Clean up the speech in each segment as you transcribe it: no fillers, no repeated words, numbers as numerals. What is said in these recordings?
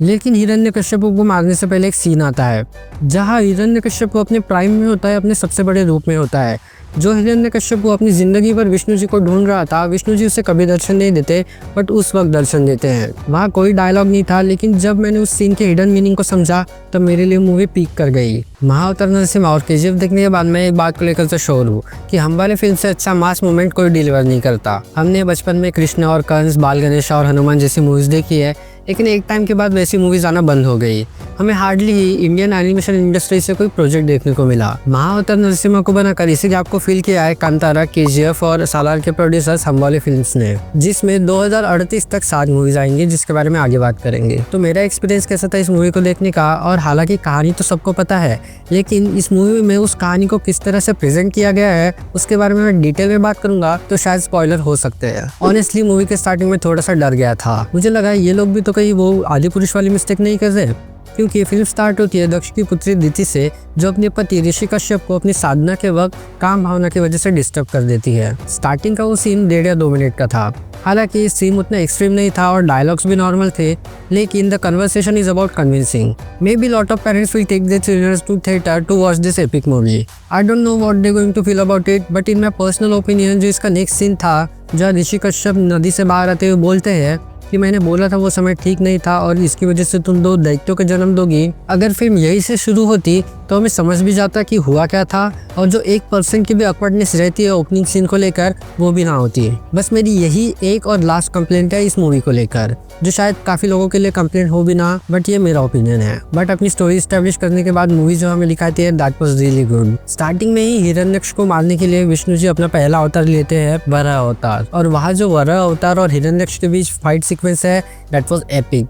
लेकिन हिरण्यकश्यप को मारने से पहले एक सीन आता है जहाँ हिरण्यकश्यप अपने प्राइम में होता है, अपने सबसे बड़े रूप में होता है। जो हिरण्यकश्यप अपनी ज़िंदगी भर विष्णु जी को ढूंढ रहा था, विष्णु जी उसे कभी दर्शन नहीं देते, बट उस वक्त दर्शन देते हैं। वहाँ कोई डायलॉग नहीं था, लेकिन जब मैंने उस सीन के हिडन मीनिंग को समझा तब मेरे लिए मूवी पीक कर गई। महाअवतार नरसिम्हा और केजीएफ देखने के बाद मैं एक बात को लेकर तो श्योर हूँ कि हम वाले फिल्म से अच्छा मास मूवमेंट कोई डिलीवर नहीं करता। हमने बचपन में कृष्ण और कंस, बाल गणेश और हनुमान जैसी मूवीज देखी है, लेकिन एक टाइम के बाद वैसी मूवीज आना बंद हो गई। हमें हार्डली ही इंडियन एनिमेशन इंडस्ट्री से कोई प्रोजेक्ट देखने को मिला। महाअवतार नरसिम्हा को बनाकर इसी गैप को फील किया है कांतारा, केजीएफ और सालार के प्रोड्यूसर्स हम वाले फिल्म्स ने, जिसमें 2038 तक 7 मूवीज आएंगी, जिसके बारे में आगे बात करेंगे। तो मेरा एक्सपीरियंस कैसा था इस मूवी को देखने का, और हालांकि कहानी तो सबको पता है, लेकिन इस मूवी में उस कहानी को किस तरह से प्रेजेंट किया गया है उसके बारे में मैं डिटेल में बात करूंगा, तो शायद स्पॉइलर हो सकते हैं। ऑनेस्टली मूवी के स्टार्टिंग में थोड़ा सा डर गया था। मुझे लगा ये लोग भी तो कहीं वो आदि पुरुष वाली मिस्टेक नहीं कर रहे, क्योंकि फिल्म स्टार्ट होती है दक्ष की पुत्री दिति से, जो अपने पति ऋषि कश्यप को अपनी साधना के वक्त काम भावना की वजह से डिस्टर्ब कर देती है। स्टार्टिंग का वो सीन 1.5 या 2 मिनट का था। हालांकि ये सीन उतना एक्सट्रीम नहीं था और डायलॉग्स भी नॉर्मल थे, लेकिन the conversation is about convincing. May be lot of parents will take their children to theatre to watch this epic movie. I don't know what they going to feel about it, but in my personal opinion जो इसका next scene था, जहाँ ऋषि कश्यप नदी से बाहर आते हुए बोलते हैं कि मैंने बोला था वो समय ठीक नहीं था और इसकी वजह से तुम 2 दैत्यों को जन्म दोगी। अगर फिल्म यही से शुरू होती तो हमें समझ भी जाता कि हुआ क्या था, और जो 1% की भी अकवर्डनेस रहती है ओपनिंग सीन को लेकर, वो भी ना होती। बस मेरी यही एक और लास्ट कंप्लेंट है इस मूवी को लेकर, जो शायद काफी लोगों के लिए कंप्लेंट हो भी ना, बट ये मेरा ओपिनियन है। बट अपनी स्टोरी एस्टेब्लिश करने के बाद मूवी जो हमें दिखाती है, that was really good. Starting में ही हिरण्यक्ष को मारने के लिए विष्णु जी अपना पहला अवतार लेते हैं, वराह अवतार, और वहाँ जो वराह अवतार और हिरण्यक्ष के बीच फाइट सीक्वेंस है, दैट वाज एपिक।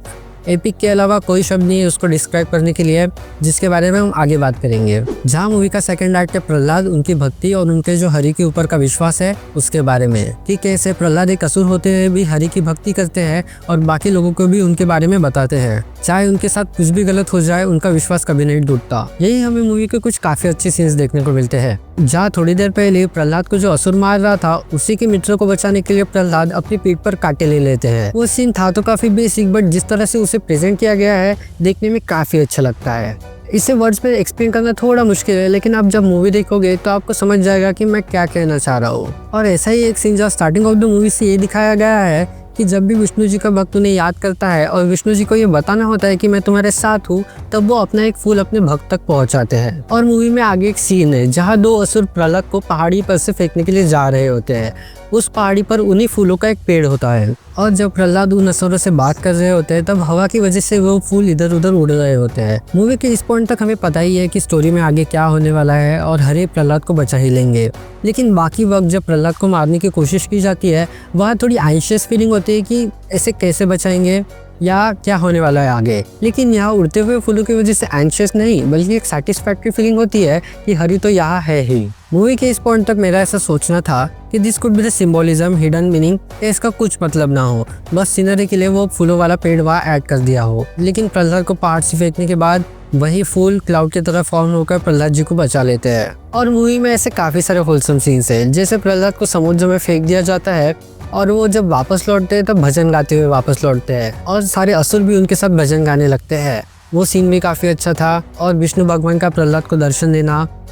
एपिक के अलावा कोई शब्द नहीं है उसको डिस्क्राइब करने के लिए, जिसके बारे में हम आगे बात करेंगे। जहाँ मूवी का सेकंड एक्ट है प्रहलाद, उनकी भक्ति और उनके जो हरि के ऊपर का विश्वास है उसके बारे में, कि कैसे प्रहलाद एक असुर होते हुए भी हरि की भक्ति करते हैं और बाकी लोगों को भी उनके बारे में बताते हैं। चाहे उनके साथ कुछ भी गलत हो जाए, उनका विश्वास कभी नहीं टूटता। यही हमें मूवी के कुछ काफी अच्छे सीन्स देखने को मिलते हैं। जहाँ थोड़ी देर पहले प्रहलाद को जो असुर मार रहा था, उसी के मित्र को बचाने के लिए प्रहलाद अपनी पीठ पर कांटे ले लेते हैं। वो सीन था तो काफी बेसिक, बट जिस तरह से उसे प्रेजेंट किया गया है देखने में काफी अच्छा लगता है। इसे वर्ड्स में एक्सप्लेन करना थोड़ा मुश्किल है, लेकिन आप जब मूवी देखोगे तो आपको समझ जाएगा कि मैं क्या कहना चाह रहा हूँ। और ऐसा ही एक सीन जहाँ स्टार्टिंग ऑफ द मूवी से ये दिखाया गया है कि जब भी विष्णु जी का भक्त उन्हें याद करता है और विष्णु जी को ये बताना होता है कि मैं तुम्हारे साथ हूँ, तब वो अपना एक फूल अपने भक्त तक पहुँचाते हैं। और मूवी में आगे एक सीन है जहाँ 2 असुर प्रहलाद को पहाड़ी पर से फेंकने के लिए जा रहे होते हैं। उस पहाड़ी पर उन्हीं फूलों का एक पेड़ होता है, और जब प्रहलाद उन असुरों से बात कर रहे होते हैं तब हवा की वजह से वो फूल इधर उधर उड़ रहे होते हैं। मूवी के इस पॉइंट तक हमें पता ही है कि स्टोरी में आगे क्या होने वाला है और हरे प्रहलाद को बचा ही लेंगे, लेकिन बाकी वक्त जब प्रहलाद को मारने की कोशिश की जाती है, वहाँ थोड़ी एंशियस फीलिंग होती है कि ऐसे कैसे बचाएंगे या क्या होने वाला है आगे। लेकिन यहाँ उड़ते हुए फूलों की वजह से एंशियस नहीं, बल्कि एक सेटिस्फैक्टरी फीलिंग होती है कि हरि तो यहाँ है ही। मूवी के इस पॉइंट तक मेरा ऐसा सोचना था कि this could be the symbolism, hidden meaning, इसका कुछ मतलब ना हो, बस सीनरी के लिए वो फूलों वाला पेड़ वहाँ ऐड कर दिया हो। लेकिन प्रहलाद को पहाड़ से फेंकने के बाद वही फूल क्लाउड की तरह फॉर्म होकर प्रहलाद जी को बचा लेते हैं। और मूवी में ऐसे काफी सारे होलसम सीन्स हैं, जैसे प्रहलाद को समुद्र में फेंक दिया जाता है और वो जब वापस लौटते हैं तब भजन गाते हुए वापस लौटते हैं, और सारे असुर भी उनके साथ भजन गाने लगते हैं। वो सीन भी काफी अच्छा था। और विष्णु भगवान का प्रहलाद को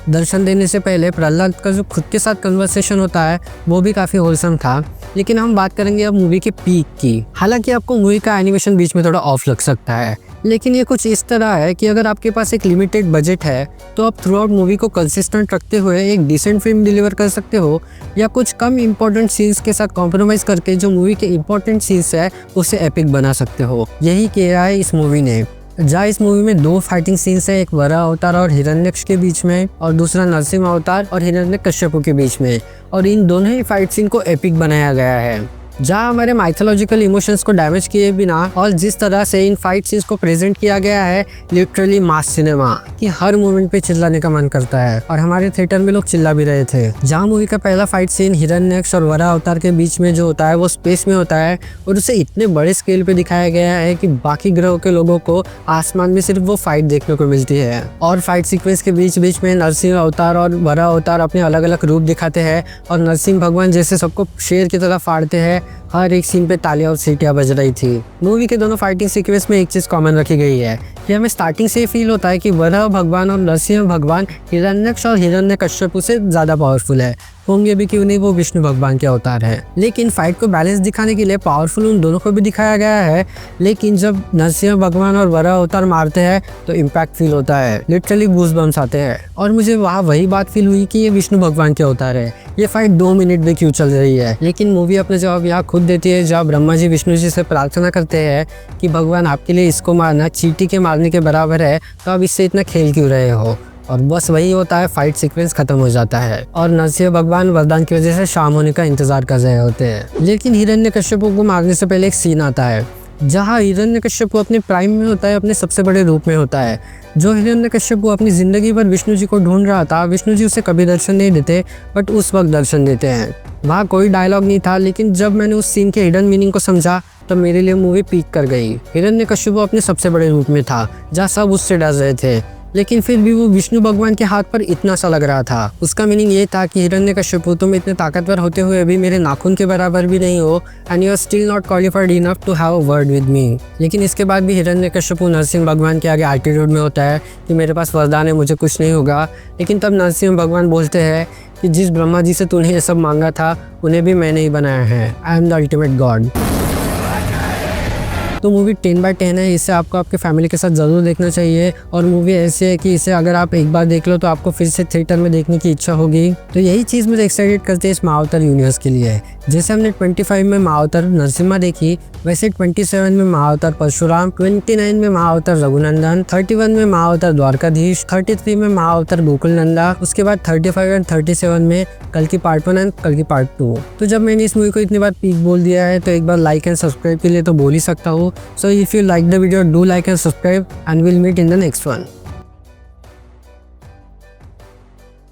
दर्शन देने से पहले प्रहलाद का जो खुद के साथ कन्वर्सेशन होता है वो भी काफी होलसम था। लेकिन हम बात करेंगे अब मूवी के पीक की। हालांकि आपको मूवी का एनिमेशन बीच में थोड़ा ऑफ लग सकता है, लेकिन ये कुछ इस तरह है कि अगर आपके पास एक लिमिटेड बजट है तो आप थ्रू आउट मूवी को कंसिस्टेंट रखते हुए एक डिसेंट फिल्म डिलीवर कर सकते हो, या कुछ कम इंपॉर्टेंट सीन्स के साथ कॉम्प्रोमाइज करके जो मूवी के इंपॉर्टेंट सीन्स है उसे एपिक बना सकते हो। यही किया है इस मूवी ने। जहाँ इस मूवी में 2 फाइटिंग सीन्स है, एक वराह अवतार और हिरण्यक्ष के बीच में, और दूसरा नरसिम्हा अवतार और हिरण्यकश्यप के बीच में, और इन दोनों ही फाइट सीन को एपिक बनाया गया है। जहाँ हमारे माइथोलॉजिकल इमोशंस को डैमेज किए बिना और जिस तरह से इन फाइट सीन्स को प्रेजेंट किया गया है, लिटरली मास सिनेमा, कि हर मोमेंट पे चिल्लाने का मन करता है, और हमारे थिएटर में लोग चिल्ला भी रहे थे। जहाँ मूवी का पहला फाइट सीन हिरण्यक्ष और वराह अवतार के बीच में जो होता है वो स्पेस में होता है, और उसे इतने बड़े स्केल पे दिखाया गया है कि बाकी ग्रहों के लोगों को आसमान में सिर्फ वो फाइट देखने को मिलती है। और फाइट सीक्वेंस के बीच बीच में नरसिंह अवतार और वराह अवतार अपने अलग अलग रूप दिखाते हैं, और नरसिंह भगवान जैसे सबको शेर की तरह फाड़ते हैं, हर एक सीन पे तालियां और सीटियां बज रही थी। मूवी के दोनों फाइटिंग सीक्वेंस में एक चीज़ कॉमन रखी गई है कि हमें स्टार्टिंग से फील होता है कि वराह भगवान और नरसिंह भगवान हिरण्यक्ष और हिरण्यकश्यप से ज़्यादा पावरफुल है, होंगे भी क्यों नहीं, वो विष्णु भगवान के अवतार है। लेकिन फाइट को बैलेंस दिखाने के लिए पावरफुल उन दोनों को भी दिखाया गया है, लेकिन जब नरसिंह भगवान और वराह अवतार मारते हैं तो इम्पैक्ट फील होता है, लिटरली गूज़बम्स आते हैं। और मुझे वहाँ वही बात फील हुई कि ये विष्णु भगवान के अवतार है। ये फाइट 2 मिनट में क्यों चल रही है, लेकिन मूवी अपने जवाब यहाँ खुद देती है, जहाँ ब्रह्मा जी विष्णु जी से प्रार्थना करते हैं कि भगवान आपके लिए इसको मारना चींटी के मारने के बराबर है, तो आप इससे इतना खेल क्यों रहे हो। और बस वही होता है, फाइट सीक्वेंस खत्म हो जाता है और नरसिंह भगवान वरदान की वजह से शाम होने का इंतजार कर रहे होते हैं। लेकिन हिरण्यकश्यप को मारने से पहले एक सीन आता है जहाँ हिरण्यकश्यप अपने प्राइम में होता है, अपने सबसे बड़े रूप में होता है। जो हिरण्यकश्यप अपनी ज़िंदगी भर विष्णु जी को ढूंढ रहा था, विष्णु जी उसे कभी दर्शन नहीं देते, बट उस वक्त दर्शन देते हैं। वहाँ कोई डायलॉग नहीं था, लेकिन जब मैंने उस सीन के हिडन मीनिंग को समझा तो मेरे लिए मूवी पीक कर गई। हिरण्यकश्यप अपने सबसे बड़े रूप में था, जहाँ सब उससे डर रहे थे, लेकिन फिर भी वो विष्णु भगवान के हाथ पर इतना सा लग रहा था। उसका मीनिंग ये था कि हिरण्यकश्यप तुम इतने ताकतवर होते हुए भी मेरे नाखून के बराबर भी नहीं हो, and you are still not qualified enough to have a word with me. लेकिन इसके बाद भी हिरण्यकश्यप नरसिंह भगवान के आगे एटीट्यूड में होता है कि मेरे पास वरदान है, मुझे कुछ नहीं होगा। लेकिन तब नरसिंह भगवान बोलते हैं कि जिस ब्रह्मा जी से तूने ये सब मांगा था, उन्हें भी मैंने ही बनाया है। I am the ultimate God. तो मूवी 10/10 है, इसे आपको आपके फैमिली के साथ ज़रूर देखना चाहिए। और मूवी ऐसी है कि इसे अगर आप एक बार देख लो तो आपको फिर से थिएटर में देखने की इच्छा होगी। तो यही चीज़ मुझे एक्साइटेड करती है इस महाअवतार यूनिवर्स के लिए। जैसे हमने 25 में महाअवतार नरसिम्हा देखी, वैसे 27 में महाअवतार परशुराम, 29 में महाअवतार रघुनंदन, 31 में महाअवतार द्वारकाधीश, 33 में महाअवतार गोकुलनंदा, उसके बाद 35 और 37 में कल्कि पार्ट 1 एंड कल्कि पार्ट 2। तो जब मैंने इस मूवी को इतनी बार पीक बोल दिया है तो एक बार लाइक एंड सब्सक्राइब के लिए तो बोल ही सकता हूँ। So if you like the video, do like and subscribe, and we'll meet in the next one.